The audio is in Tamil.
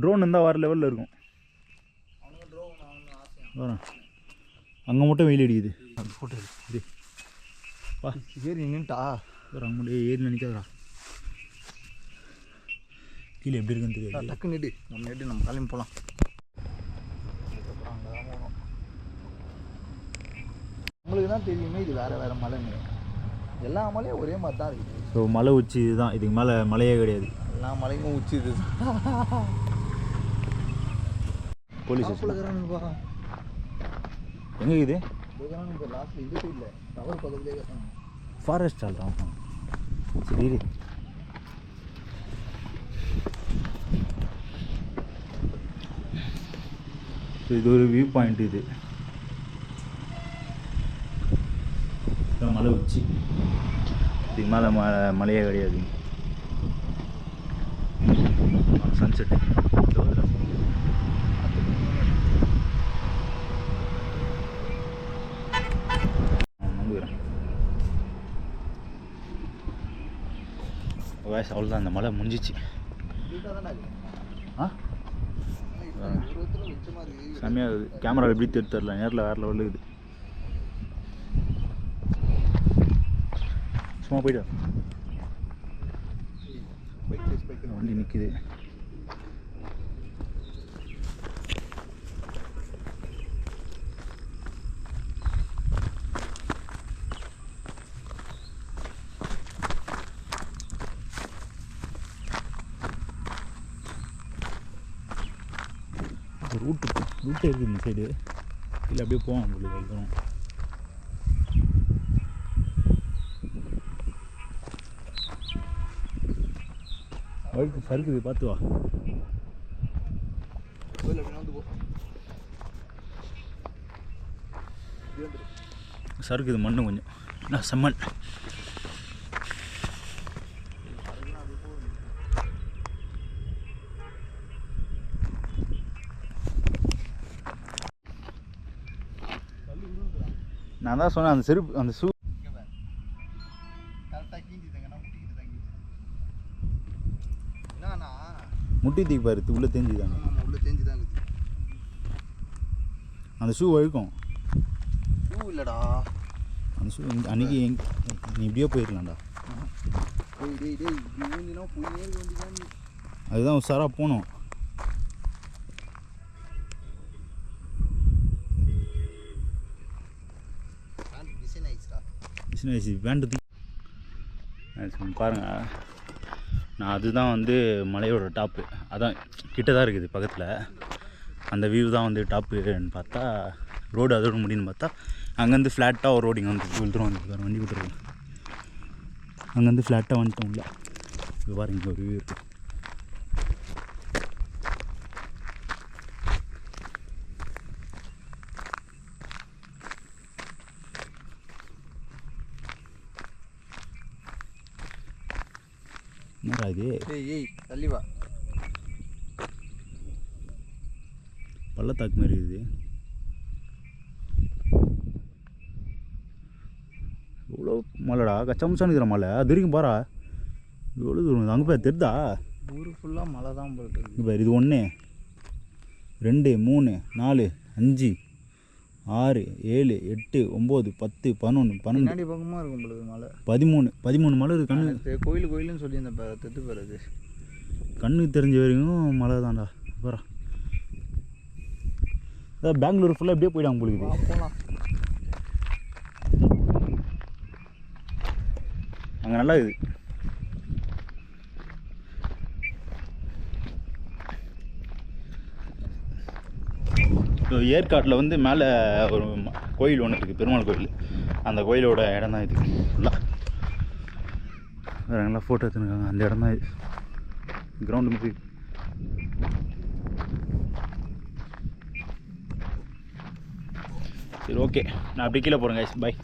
ட்ரோன் இருந்தால் வேறு லெவலில் இருக்கும். வரேன் அங்கே மட்டும் வெயில் அடிக்குது. அந்த ஃபோட்டோ இது வா ஏறி நின்றுட்டா அங்கே முடியே ஏறி நினைக்காதா. கீழே எப்படி இருக்குன்னு தெரியாது. டக்கு நெடு நம்ம கிளம்பி போகலாம். அதுக்கப்புறம் அங்கே தான் போகணும். உங்களுக்கு தான் தெரியுமே இது வேறு மலைன்னு. எல்லா மலையும் ஒரே மாதிரி தான் இருக்குது. ஸோ மலை உச்சி இதுதான், இதுக்கு மேலே மலையே கிடையாது. எல்லா மலையும் உச்சி இது போலீஸ் ஸ்டேஷன் எங்கே இது? லாஸ்ட்டில் இது இல்லை டவர் பக்கத்துலேயே ஃபாரஸ்ட் ஆள் தான். சரி இது ஒரு வியூ பாயிண்ட். இது மலை உச்சி, இதுக்கு மேலே மலையே கிடையாது. சன்செட்டு வயசு அவ்வளோதான். அந்த மலை முடிஞ்சிச்சு. செம்மையாக இருக்குது. கேமரா எப்படி தெரில, நேரில் வேறு லெவலில் இருக்குது. சும்மா போய்ட்டு வண்டி நிற்கிது. ரூட்டே இருக்குது இந்த சைடு. இல்லை அப்படியே போவோம் உங்களுக்கு அதுக்கப்புறம். வழுக்கு சறுக்குது பார்த்து வா. சறுக்குது மண்ணு கொஞ்சம். நான் செம்மண். நான் தான் சொன்னேன் அந்த செருப்பு அந்த ஷூ முட்டி தூக்கி பாரு, உள்ளே தேஞ்சுதாங்க. உள்ளே தேஞ்சுதாங்க. அந்த ஷூ வழுக்கும். ஷூ இல்லைடா அந்த ஷூ அன்றைக்கி நீ இப்படியே போயிடலாம்டா. அதுதான் உஷாராக போகணும். வேண்டது பாருங்கள். நான் அதுதான் வந்து மலையோட டாப்பு. அதான் கிட்ட தான் இருக்குது பக்கத்தில். அந்த வியூ தான் வந்து டாப்புன்னு பார்த்தா ரோடு அதோட முடியுன்னு பார்த்தா அங்கேருந்து ஃப்ளாட்டாக ஒரு ரோடு இங்கே வந்து விழுந்துரும். வந்து வண்டி விட்டுருக்கோம். அங்கேருந்து ஃப்ளாட்டாக வந்துட்டோம். இல்லை இது பாருங்க, இங்கே ஒரு வியூ இருக்குது. என்னடா இது? ஏய் தள்ளி வா. பள்ளத்தாக்கு மாதிரி இருக்குது. எவ்வளோ மலைடா, கச்சம்சான்னு இருக்கிற மலை. அது வரைக்கும் பாரா எவ்வளோ தூரம். அங்கே போய் தெரிதா? ஊர் ஃபுல்லாக மலை தான் போயிட்டு இங்கே பாரு. இது 1 2 3 4 5 6 7 8 9 10 11 12 பக்கமாக இருக்கும் பொழுது மலை. 13 மலை இருக்குது. கண்ணு கோயிலுன்னு சொல்லி இந்த தெத்து போகிறது கண்ணுக்கு தெரிஞ்ச வரைக்கும் மலை தான்டா. பாரா அதான் பெங்களூர் ஃபுல்லாக எப்படியே போயிடாங்க போலுக்குது. போகலாம். அங்கே நல்லா இருக்குது. ஸோ ஏற்காட்டில் வந்து மேலே ஒரு கோயில் ஒன்று இருக்குது, பெருமாள் கோயில். அந்த கோயிலோட இடம் தான் இது ஃபுல்லாக. வேறு நல்லா ஃபோட்டோ எடுத்துருக்காங்க. அந்த இடம் தான் இது. கிரவுண்டு மாதிரி. சரி ஓகே, நான் அப்படி கீழே போகிறேன் கைஸ். பாய்.